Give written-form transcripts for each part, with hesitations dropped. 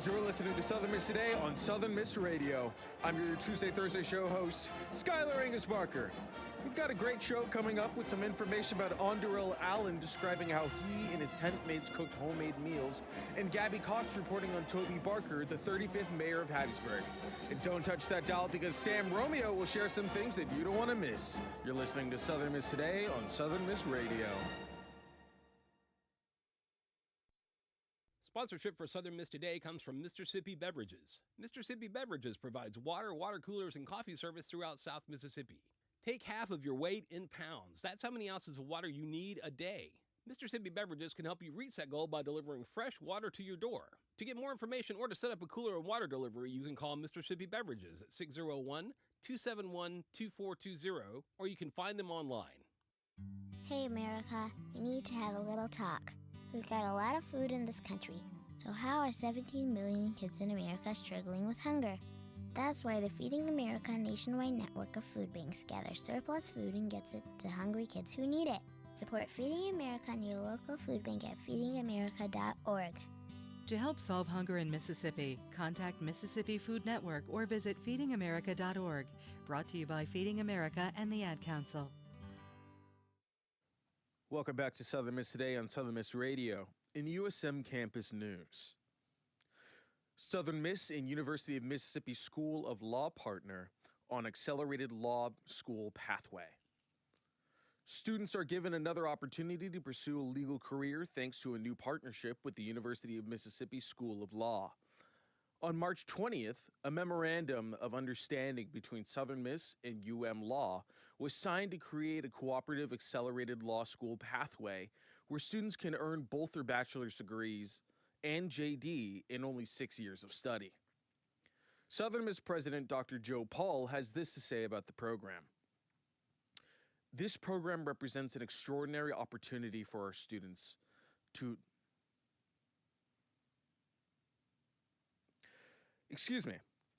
Friends, you're listening to Southern Miss Today on Southern Miss Radio. I'm your Tuesday-Thursday show host, Skylar Angus Barker. We've got a great show coming up with some information about Onderell Allen describing how he and his tent mates cooked homemade meals, and Gabby Cox reporting on Toby Barker, the 35th mayor of Hattiesburg. And don't touch that dial because Sam Romeo will share some things that you don't want to miss. You're listening to Southern Miss Today on Southern Miss Radio. Sponsorship for Southern Miss Today comes from Mississippi Beverages. Mississippi Beverages provides water coolers, and coffee service throughout South Mississippi. Take half of your weight in pounds. That's how many ounces of water you need a day. Mississippi Beverages can help you reach that goal by delivering fresh water to your door. To get more information or to set up a cooler and water delivery, you can call Mississippi Beverages at 601-271-2420, or you can find them online. Hey America, we need to have a little talk. We've got a lot of food in this country, so how are 17 million kids in America struggling with hunger? That's why the Feeding America nationwide network of food banks gathers surplus food and gets it to hungry kids who need it. Support Feeding America and your local food bank at feedingamerica.org. To help solve hunger in Mississippi, contact Mississippi Food Network or visit feedingamerica.org. Brought to you by Feeding America and the Ad Council. Welcome back to Southern Miss Today on Southern Miss Radio. In USM campus news, Southern Miss and University of Mississippi School of Law partner on accelerated law school pathway. Students are given another opportunity to pursue a legal career thanks to a new partnership with the University of Mississippi School of Law. On March 20th, a memorandum of understanding between Southern Miss and Law was signed to create a cooperative accelerated law school pathway where students can earn both their bachelor's degrees and JD in only 6 years of study. Southern Miss President Dr. Joe Paul has this to say about the program. This program represents an extraordinary opportunity for our students to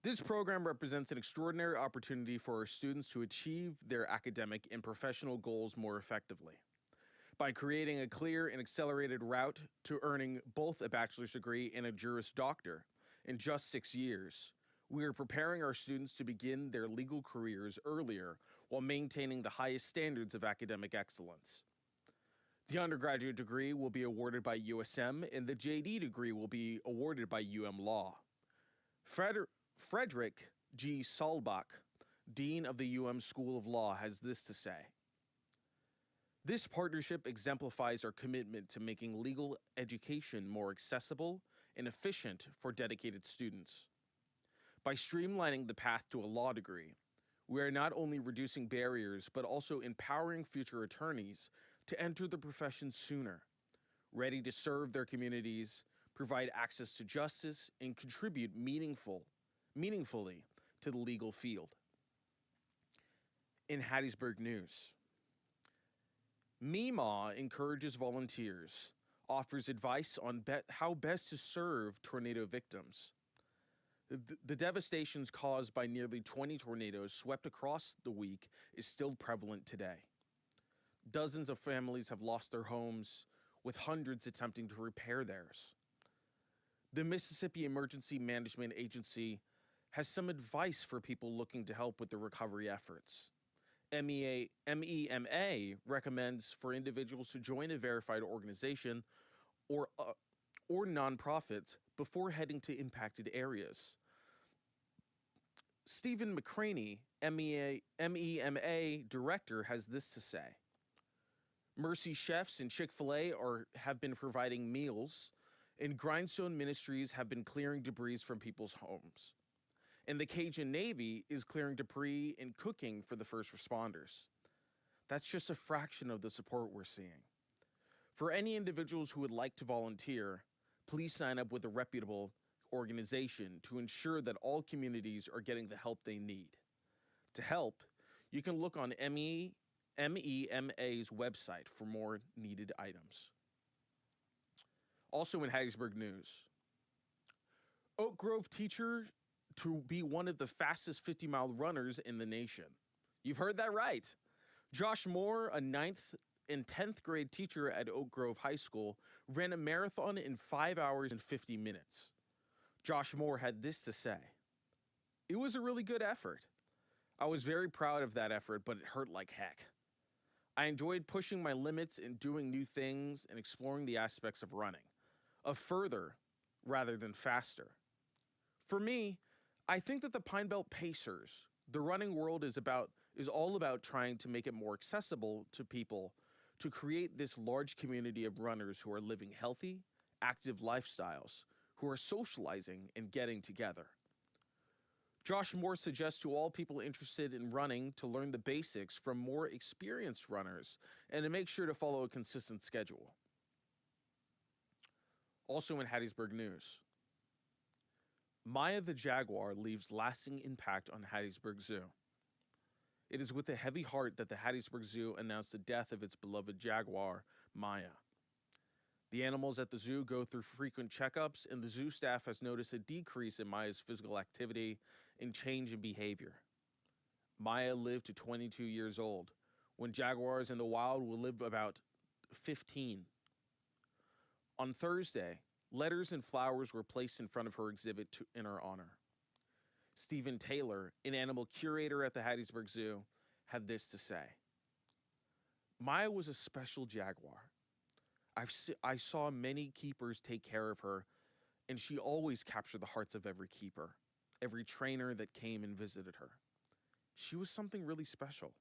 This program represents an extraordinary opportunity for our students to achieve their academic and professional goals more effectively. By creating a clear and accelerated route to earning both a bachelor's degree and a Juris Doctor in just 6 years, we are preparing our students to begin their legal careers earlier while maintaining the highest standards of academic excellence. The undergraduate degree will be awarded by USM, and the JD degree will be awarded by Law. Frederick G. Solbach, Dean of the School of Law, has this to say. This partnership exemplifies our commitment to making legal education more accessible and efficient for dedicated students. By streamlining the path to a law degree, we are not only reducing barriers, but also empowering future attorneys to enter the profession sooner, ready to serve their communities, provide access to justice, and contribute meaningfully to the legal field. In Hattiesburg news, Meemaw encourages volunteers, offers advice on how best to serve tornado victims. The devastations caused by nearly 20 tornadoes swept across the week is still prevalent today. Dozens of families have lost their homes, with hundreds attempting to repair theirs. The Mississippi Emergency Management Agency has some advice for people looking to help with the recovery efforts. MEMA recommends for individuals to join a verified organization or nonprofits before heading to impacted areas. Stephen McCraney, MEMA director, has this to say. Mercy Chefs and Chick-fil-A have been providing meals, and Grindstone Ministries have been clearing debris from people's homes. And the Cajun Navy is clearing debris and cooking for the first responders. That's just a fraction of the support we're seeing. For any individuals who would like to volunteer, please sign up with a reputable organization to ensure that all communities are getting the help they need. To help, you can look on MEMA's website for more needed items. Also in Hattiesburg news, Oak Grove teacher to be one of the fastest 50-mile runners in the nation. You've heard that right. Josh Moore, a 9th and 10th grade teacher at Oak Grove High School, ran a marathon in 5 hours and 50 minutes. Josh Moore had this to say: "It was a really good effort. I was very proud of that effort, but it hurt like heck. I enjoyed pushing my limits and doing new things and exploring the aspects of running, of further rather than faster. For me, I think that the Pine Belt Pacers, the running world is all about trying to make it more accessible to people, to create this large community of runners who are living healthy, active lifestyles, who are socializing and getting together. Josh Moore suggests to all people interested in running to learn the basics from more experienced runners and to make sure to follow a consistent schedule." Also in Hattiesburg news, Maya the Jaguar leaves lasting impact on Hattiesburg Zoo. It is with a heavy heart that the Hattiesburg Zoo announced the death of its beloved jaguar, Maya. The animals at the zoo go through frequent checkups, and the zoo staff has noticed a decrease in Maya's physical activity and change in behavior. Maya lived to 22 years old, when jaguars in the wild will live about 15. On Thursday, letters and flowers were placed in front of her exhibit in her honor. Stephen Taylor, an animal curator at the Hattiesburg Zoo, had this to say: "Maya was a special jaguar. I saw many keepers take care of her, and she always captured the hearts of every keeper, every trainer that came and visited her. She was something really special.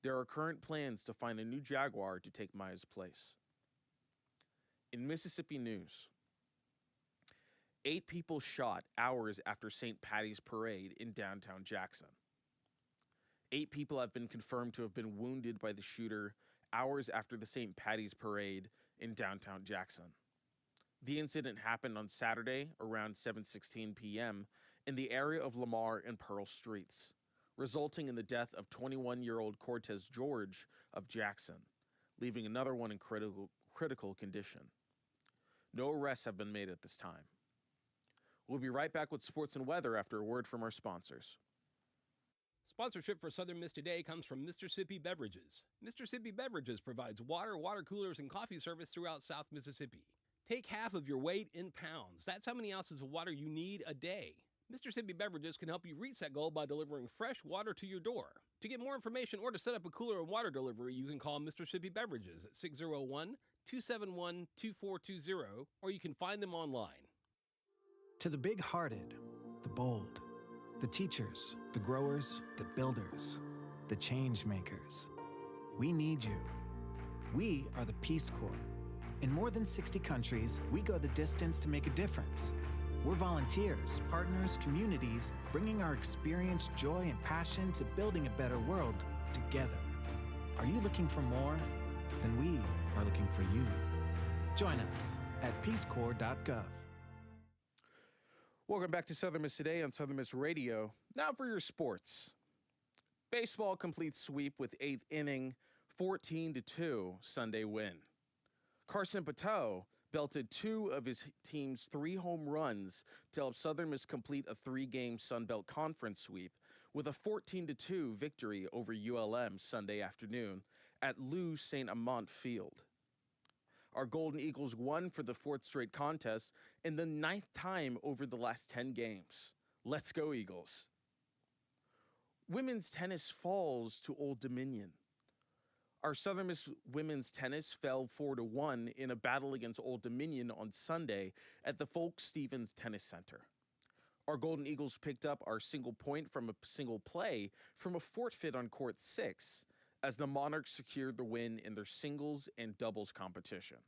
There are current plans to find a new jaguar to take Maya's place." In Mississippi news, 8 people shot hours after St. Patty's Parade in downtown Jackson. 8 people have been confirmed to have been wounded by the shooter hours after the St. Patty's Parade in downtown Jackson. The incident happened on Saturday around 7:16 p.m. in the area of Lamar and Pearl Streets, resulting in the death of 21-year-old Cortez George of Jackson, leaving another one in critical condition. No arrests have been made at this time. We'll be right back with sports and weather after a word from our sponsors. Sponsorship for Southern Miss Today comes from Mississippi Beverages. Mississippi Beverages provides water, water coolers, and coffee service throughout South Mississippi. Take half of your weight in pounds. That's how many ounces of water you need a day. Mississippi Beverages can help you reach that goal by delivering fresh water to your door. To get more information or to set up a cooler and water delivery, you can call Mississippi Beverages at 601-271-2420, or you can find them online. To the big-hearted, the bold, the teachers, the growers, the builders, the change makers, we need you. We are the Peace Corps. In more than 60 countries, we go the distance to make a difference. We're volunteers, partners, communities, bringing our experience, joy, and passion to building a better world together. Are you looking for more? Then we are looking for you. Join us at peacecorps.gov. Welcome back to Southern Miss Today on Southern Miss Radio. Now for your sports. Baseball completes sweep with 8th inning, 14-2 Sunday win. Carson Pateau belted 2 of his team's 3 home runs to help Southern Miss complete a 3-game Sun Belt Conference sweep with a 14-2 victory over ULM Sunday afternoon at Lou St. Amant Field. Our Golden Eagles won for the 4th straight contest and the 9th time over the last 10 games. Let's go, Eagles. Women's tennis falls to Old Dominion. Our Southern Miss women's tennis fell 4-1 in a battle against Old Dominion on Sunday at the Folk Stevens Tennis Center. Our Golden Eagles picked up our single point from a single play from a forfeit on court 6 as the Monarchs secured the win in their singles and doubles competition.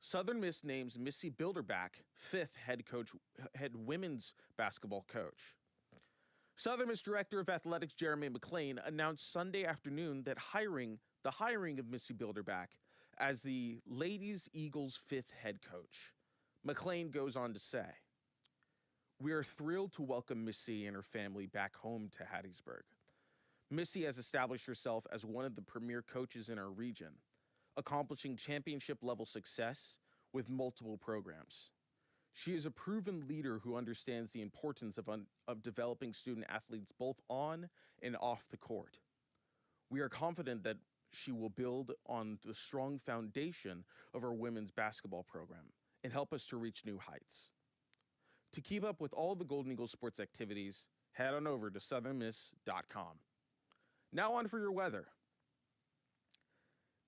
Southern Miss names Missy Bilderback 5th head women's basketball coach. Southern Miss Director of Athletics Jeremy McLean announced Sunday afternoon that the hiring of Missy Bilderback as the Ladies Eagles 5th head coach. McLean goes on to say, "We are thrilled to welcome Missy and her family back home to Hattiesburg. Missy has established herself as one of the premier coaches in our region, accomplishing championship-level success with multiple programs. She is a proven leader who understands the importance of developing student athletes both on and off the court. We are confident that she will build on the strong foundation of our women's basketball program and help us to reach new heights. To keep up with all the Golden Eagle sports activities, head on over to southernmiss.com. Now on for your weather.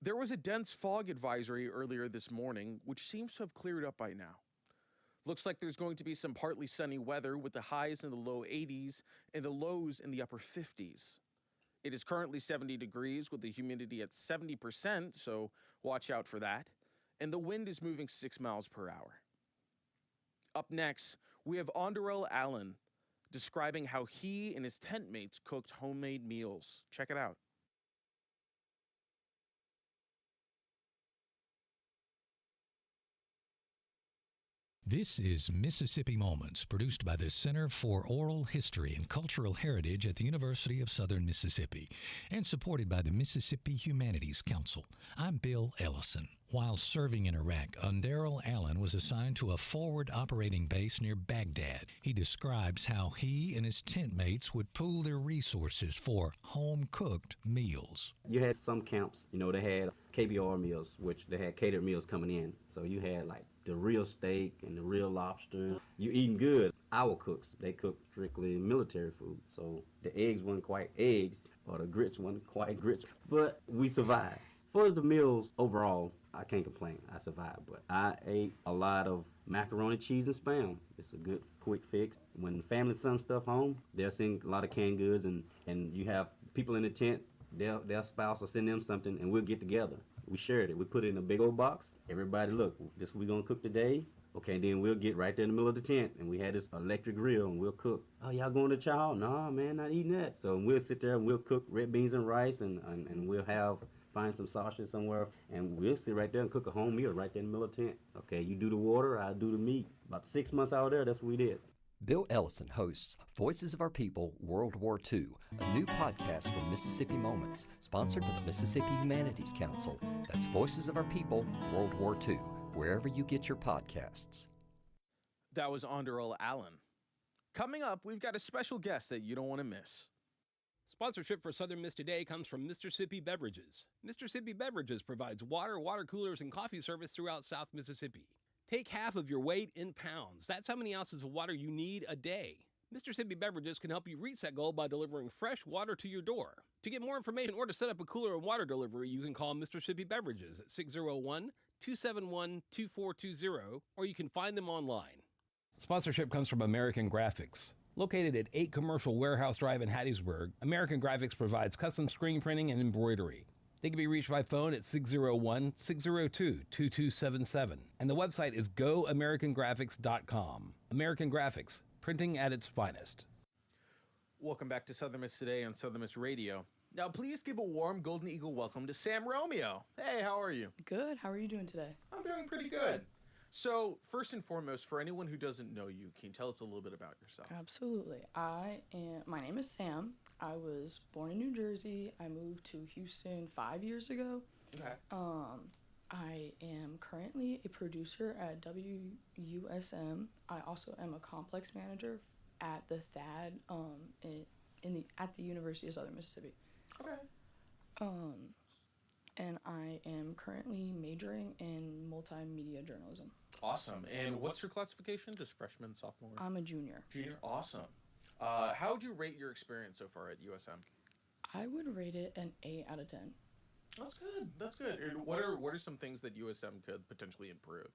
There was a dense fog advisory earlier this morning, which seems to have cleared up by now. Looks like there's going to be some partly sunny weather with the highs in the low 80s and the lows in the upper 50s. It is currently 70 degrees with the humidity at 70%, so watch out for that. And the wind is moving 6 miles per hour. Up next, we have Onderell Allen describing how he and his tent mates cooked homemade meals. Check it out. This is Mississippi Moments, produced by the Center for Oral History and Cultural Heritage at the University of Southern Mississippi and supported by the Mississippi Humanities Council. I'm Bill Ellison. While serving in Iraq, Onderell Allen was assigned to a forward operating base near Baghdad. He describes how he and his tent mates would pool their resources for home-cooked meals. You had some camps, they had KBR meals, which they had catered meals coming in. So you had like the real steak and the real lobster. You eating good. Our cooks, they cooked strictly military food. So the eggs weren't quite eggs, or the grits weren't quite grits, but we survived. As far as the meals overall, I can't complain. I survived, but I ate a lot of macaroni, cheese, and Spam. It's a good quick fix. When the family sends stuff home, they'll send a lot of canned goods, and you have people in the tent, their spouse will send them something, and we'll get together. We shared it. We put it in a big old box. Everybody, look, this we're going to cook today. Okay, then we'll get right there in the middle of the tent, and we had this electric grill, and we'll cook. Oh, y'all going to chow? No, man, not eating that. So we'll sit there, and we'll cook red beans and rice, and we'll find some sausage somewhere, and we'll sit right there and cook a home meal right there in the middle of the tent. Okay, you do the water, I do the meat. About 6 months out there, that's what we did. Bill Ellison hosts Voices of Our People World War II, a new podcast from Mississippi Moments, sponsored by the Mississippi Humanities Council. That's Voices of Our People World War II, wherever you get your podcasts. That was Onderell Allen. Coming up, we've got a special guest that you don't want to miss. Sponsorship for Southern Miss Today comes from Mississippi Beverages. Mississippi Beverages provides water, water coolers, and coffee service throughout South Mississippi. Take half of your weight in pounds. That's how many ounces of water you need a day. Mississippi Beverages can help you reach that goal by delivering fresh water to your door. To get more information or to set up a cooler and water delivery, you can call Mississippi Beverages at 601-271-2420, or you can find them online. Sponsorship comes from American Graphics. Located at 8 Commercial Warehouse Drive in Hattiesburg, American Graphics provides custom screen printing and embroidery. They can be reached by phone at 601-602-2277. And the website is goamericangraphics.com. American Graphics, printing at its finest. Welcome back to Southern Miss Today on Southern Miss Radio. Now, please give a warm Golden Eagle welcome to Sam Romeo. Hey, how are you? Good. How are you doing today? I'm doing pretty good. So, first and foremost, for anyone who doesn't know you, can you tell us a little bit about yourself? Absolutely. My name is Sam. I was born in New Jersey. I moved to Houston 5 years ago. Okay. I am currently a producer at WUSM. I also am a complex manager at the THAD at the University of Southern Mississippi. Okay. And I am currently majoring in multimedia journalism. Awesome. And what's your classification? Just freshman, sophomore? I'm a junior. Junior? Awesome. How would you rate your experience so far at USM? I would rate it an 8 out of 10. That's good. That's good. And what are some things that USM could potentially improve?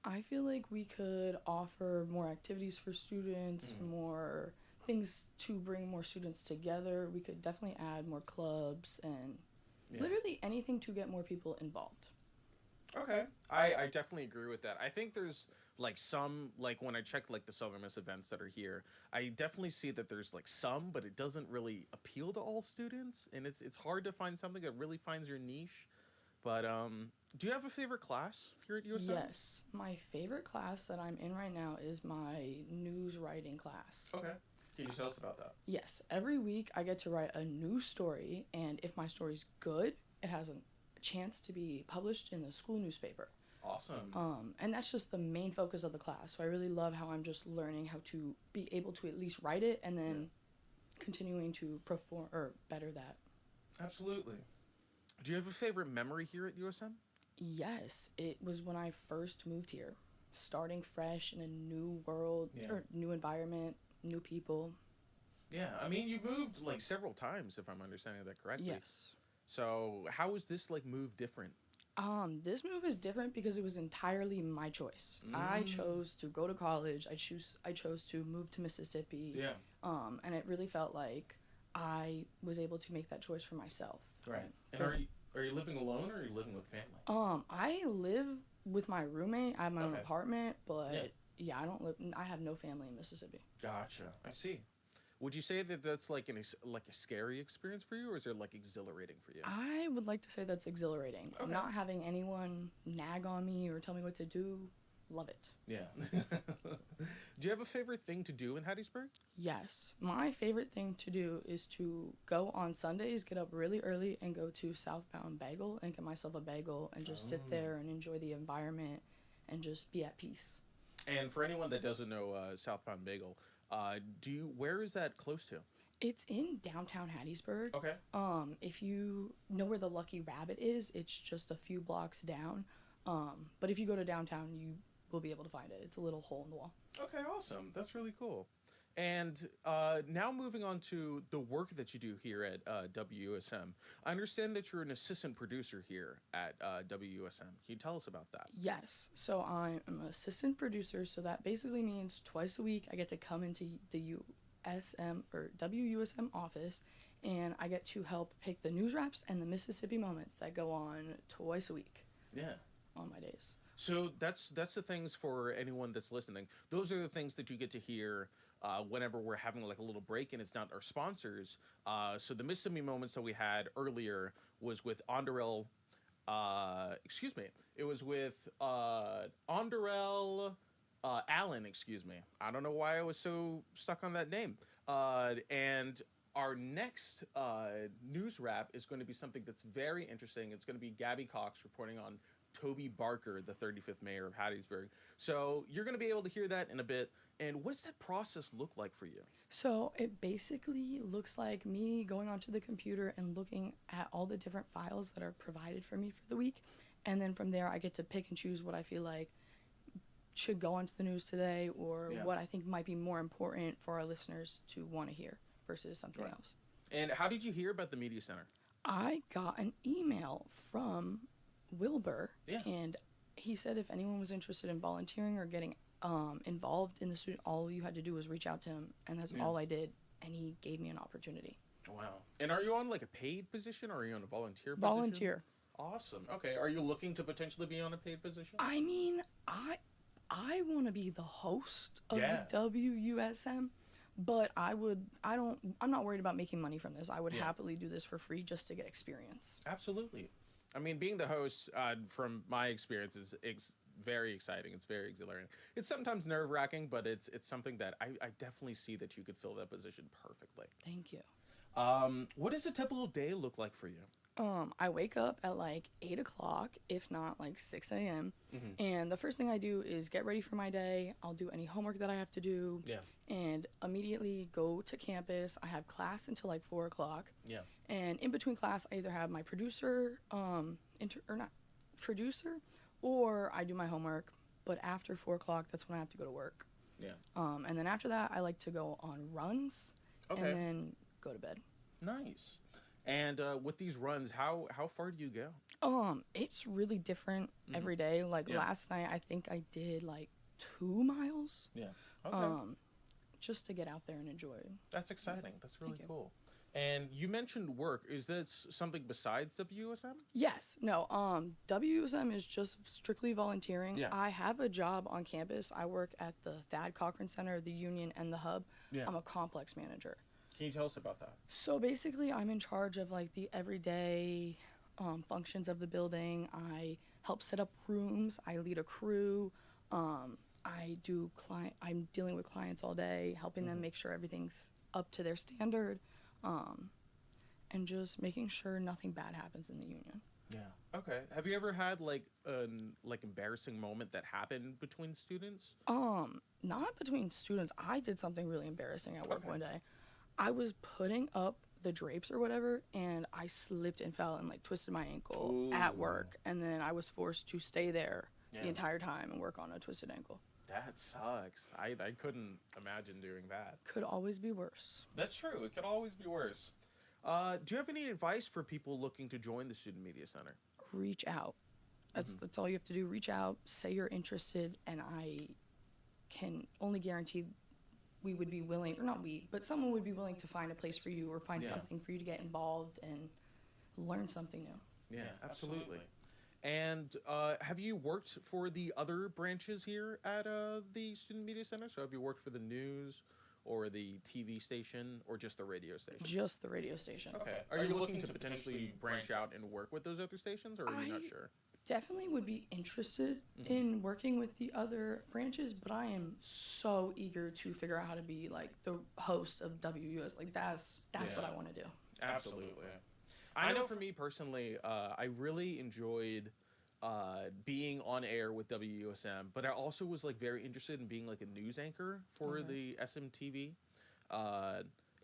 I feel like we could offer more activities for students, more things to bring more students together. We could definitely add more clubs and literally anything to get more people involved. Okay. I definitely agree with that. I think there's when I check the Southern Miss events that are here, I definitely see that there's some, but it doesn't really appeal to all students, and it's hard to find something that really finds your niche. But do you have a favorite class here at USM? Yes. My favorite class that I'm in right now is my news writing class. Okay. Can you tell us about that? Yes. Every week I get to write a new story, and if my story's good, it has a chance to be published in the school newspaper. Awesome. And that's just the main focus of the class. So I really love how I'm just learning how to be able to at least write it and then continuing to perform or better that. Absolutely. Do you have a favorite memory here at USM? Yes. It was when I first moved here. starting fresh in a new world or new environment, new people. Yeah, I mean, you moved like several times, if I'm understanding that correctly. Yes. So how is this like move different? This move is different because it was entirely my choice. I chose to go to college. I chose to move to Mississippi. Yeah. And it really felt like I was able to make that choice for myself. Right. And are you living alone or are you living with family? I live with my roommate. I have my own apartment, but yeah, I don't live. I have no family in Mississippi. Gotcha. I see. Would you say that that's like a scary experience for you, or is it like exhilarating for you? I would like to say that's exhilarating. Okay. Not having anyone nag on me or tell me what to do, love it. Yeah. Do you have a favorite thing to do in Hattiesburg? Yes. My favorite thing to do is to go on Sundays, get up really early, and go to Southbound Bagel and get myself a bagel and just sit there and enjoy the environment and just be at peace. And for anyone that doesn't know Southbound Bagel, where is that close to? It's in downtown Hattiesburg. Okay. If you know where the Lucky Rabbit is, it's just a few blocks down. But if you go to downtown, you will be able to find it. It's a little hole in the wall. Okay, awesome. That's really cool. And now moving on to the work that you do here at WUSM. I understand that you're an assistant producer here at WUSM. Can you tell us about that? Yes. So I'm an assistant producer, so that basically means twice a week I get to come into the USM or WUSM office, and I get to help pick the news wraps and the Mississippi moments that go on twice a week. Yeah. On my days. So that's the things for anyone that's listening. Those are the things that you get to hear whenever we're having like a little break and it's not our sponsors. So the Mississippi moments that we had earlier was with Onderel. It was with Onderel Allen. Excuse me. I don't know why I was so stuck on that name. And our next news wrap is going to be something that's very interesting. It's going to be Gabby Cox reporting on Toby Barker, the 35th mayor of Hattiesburg. So you're going to be able to hear that in a bit. And what does that process look like for you? So it basically looks like me going onto the computer and looking at all the different files that are provided for me for the week. And then from there, I get to pick and choose what I feel like should go onto the news today or what I think might be more important for our listeners to want to hear versus something else. And how did you hear about the Media Center? I got an email from Wilbur, and he said if anyone was interested in volunteering or getting involved in the student, all you had to do was reach out to him, and that's all I did, and he gave me an opportunity. Wow. And are you on like a paid position or are you on a volunteer position? Volunteer. Awesome. Okay. Are you looking to potentially be on a paid position? I mean, I want to be the host of the WUSM, but I'm not worried about making money from this. I would happily do this for free just to get experience. Absolutely. I mean, being the host, from my experience, is very exciting. It's very exhilarating. It's sometimes nerve-wracking, but it's something that I definitely see that you could fill that position perfectly. Thank you. What does a typical day look like for you? I wake up at like 8 o'clock, if not like 6 a.m. And the first thing I do is get ready for my day. I'll do any homework that I have to do. And immediately go to campus. I have class until like 4 o'clock. And in between class, I either have my producer, or I do my homework. But after 4 o'clock, that's when I have to go to work. And then after that, I like to go on runs and then go to bed. Nice. And with these runs, how far do you go? It's really different every day. Like last night, I think I did like 2 miles. Just to get out there and enjoy it. That's exciting. That's really cool. And you mentioned work. Is this something besides WUSM? Yes. No. WUSM is just strictly volunteering. I have a job on campus. I work at the Thad Cochran Center, the Union, and the Hub. I'm a complex manager. Can you tell us about that? So basically, I'm in charge of like the everyday functions of the building. I help set up rooms. I lead a crew. I'm dealing with clients all day, helping them make sure everything's up to their standard, and just making sure nothing bad happens in the union. Okay. Have you ever had like an embarrassing moment that happened between students? Not between students. I did something really embarrassing at work one day. I was putting up the drapes or whatever, and I slipped and fell and like twisted my ankle at work, and then I was forced to stay there the entire time and work on a twisted ankle. That sucks. I couldn't imagine doing that. Could always be worse. That's true. It could always be worse. Do you have any advice for people looking to join the Student Media Center? Reach out. That's all you have to do. Reach out, say you're interested, and I can only guarantee we would be willing, or not we, but someone would be willing to find a place for you or find something for you to get involved and learn something new. Yeah, absolutely. And have you worked for the other branches here at the Student Media Center? So have you worked for the news or the TV station or just the radio station? Just the radio station. Okay. Are you looking to potentially branch out and work with those other stations, or are you not sure? Definitely would be interested in working with the other branches, but I am so eager to figure out how to be like the host of WUS. Like that's what I want to do. Absolutely. I know for me personally, I really enjoyed being on air with WUSM, but I also was like very interested in being like a news anchor for the SMTV.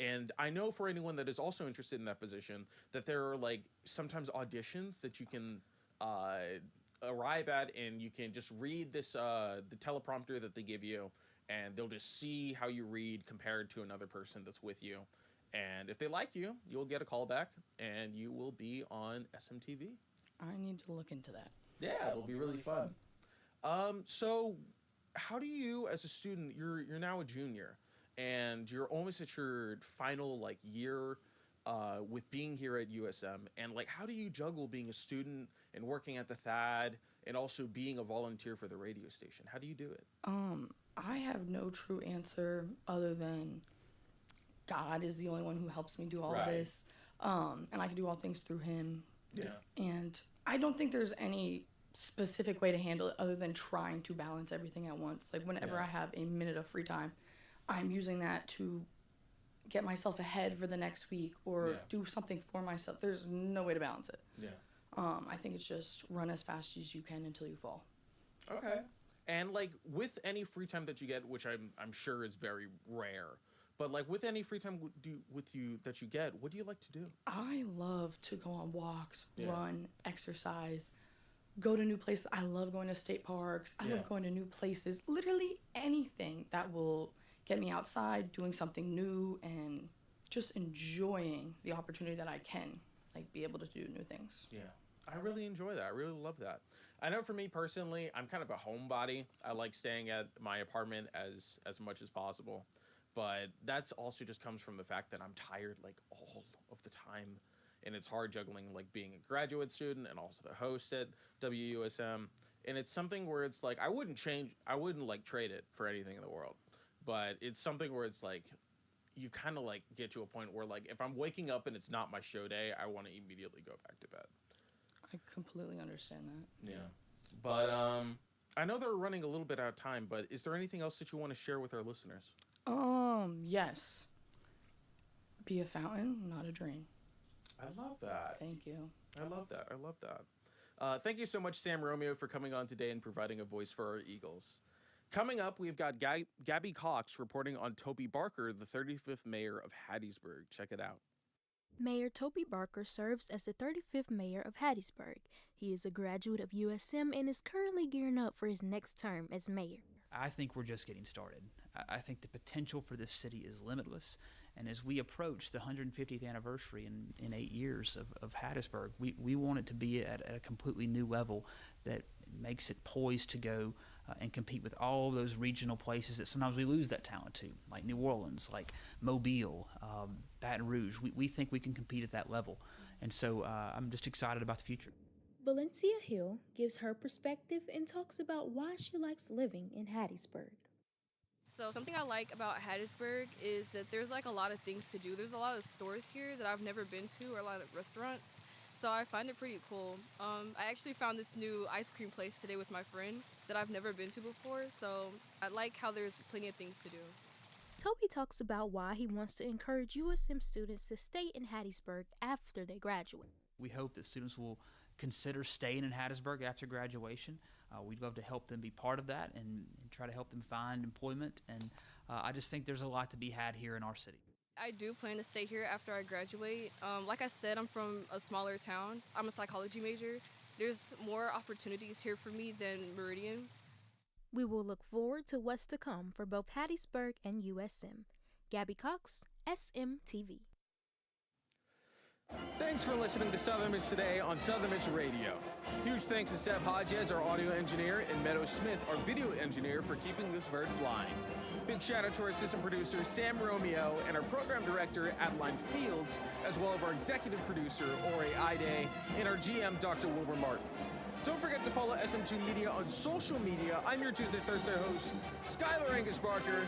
And I know for anyone that is also interested in that position that there are like sometimes auditions that you can arrive at, and you can just read this the teleprompter that they give you, and they'll just see how you read compared to another person that's with you. And if they like you, you'll get a call back, and you will be on SMTV. I need to look into that. Yeah, it'll be really fun. So how do you, as a student, you're now a junior, and you're almost at your final like year with being here at USM, and like how do you juggle being a student and working at the THAD and also being a volunteer for the radio station? How do you do it? I have no true answer other than God is the only one who helps me do all this, and I can do all things through him. Yeah. And I don't think there's any specific way to handle it other than trying to balance everything at once. Like whenever I have a minute of free time, I'm using that to get myself ahead for the next week or do something for myself. There's no way to balance it. Yeah. I think it's just run as fast as you can until you fall. Okay. And like with any free time that you get, which I'm sure is very rare, but like with any free time that you get, what do you like to do? I love to go on walks, run, exercise, go to new places. I love going to state parks. I love going to new places. Literally anything that will get me outside, doing something new, and just enjoying the opportunity that I can, like be able to do new things. Yeah. I really enjoy that. I really love that. I know for me personally, I'm kind of a homebody. I like staying at my apartment as much as possible. But that's also just comes from the fact that I'm tired like all of the time. And it's hard juggling like being a graduate student and also the host at WUSM. And it's something where it's like I wouldn't like trade it for anything in the world. But it's something where it's like you kind of like get to a point where like if I'm waking up and it's not my show day, I want to immediately go back to bed. I completely understand that. Yeah. But I know they're running a little bit out of time, but is there anything else that you want to share with our listeners? Yes. Be a fountain, not a drain. I love that. Thank you. I love that. Thank you so much, Sam Romeo, for coming on today and providing a voice for our Eagles. Coming up, we've got Gabby Cox reporting on Toby Barker, the 35th mayor of Hattiesburg. Check it out. Mayor Toby Barker serves as the 35th mayor of Hattiesburg. He is a graduate of USM and is currently gearing up for his next term as mayor. I think we're just getting started. I think the potential for this city is limitless. And as we approach the 150th anniversary in 8 years of Hattiesburg, we want it to be at a completely new level that makes it poised to go and compete with all those regional places that sometimes we lose that talent to, like New Orleans, like Mobile, Baton Rouge. We think we can compete at that level. And so I'm just excited about the future. Valencia Hill gives her perspective and talks about why she likes living in Hattiesburg. So something I like about Hattiesburg is that there's like a lot of things to do. There's a lot of stores here that I've never been to, or a lot of restaurants. So I find it pretty cool. I actually found this new ice cream place today with my friend that I've never been to before. So I like how there's plenty of things to do. Toby talks about why he wants to encourage USM students to stay in Hattiesburg after they graduate. We hope that students will consider staying in Hattiesburg after graduation. We'd love to help them be part of that and try to help them find employment. And I just think there's a lot to be had here in our city. I do plan to stay here after I graduate. Like I said, I'm from a smaller town. I'm a psychology major, there's more opportunities here for me than Meridian. We will look forward to what's to come for both Hattiesburg and USM. Gabby Cox, SMTV. Thanks for listening to Southern Miss Today on Southern Miss Radio. Huge thanks to Seth Hodges, our audio engineer, and Meadow Smith, our video engineer, for keeping this bird flying. Big shout out to our assistant producer, Sam Romeo, and our program director, Adeline Fields, as well as our executive producer, Ore Ide, and our GM, Dr. Wilbur Martin. Don't forget to follow SM2 Media on social media. I'm your Tuesday Thursday host, Skylar Angus Barker.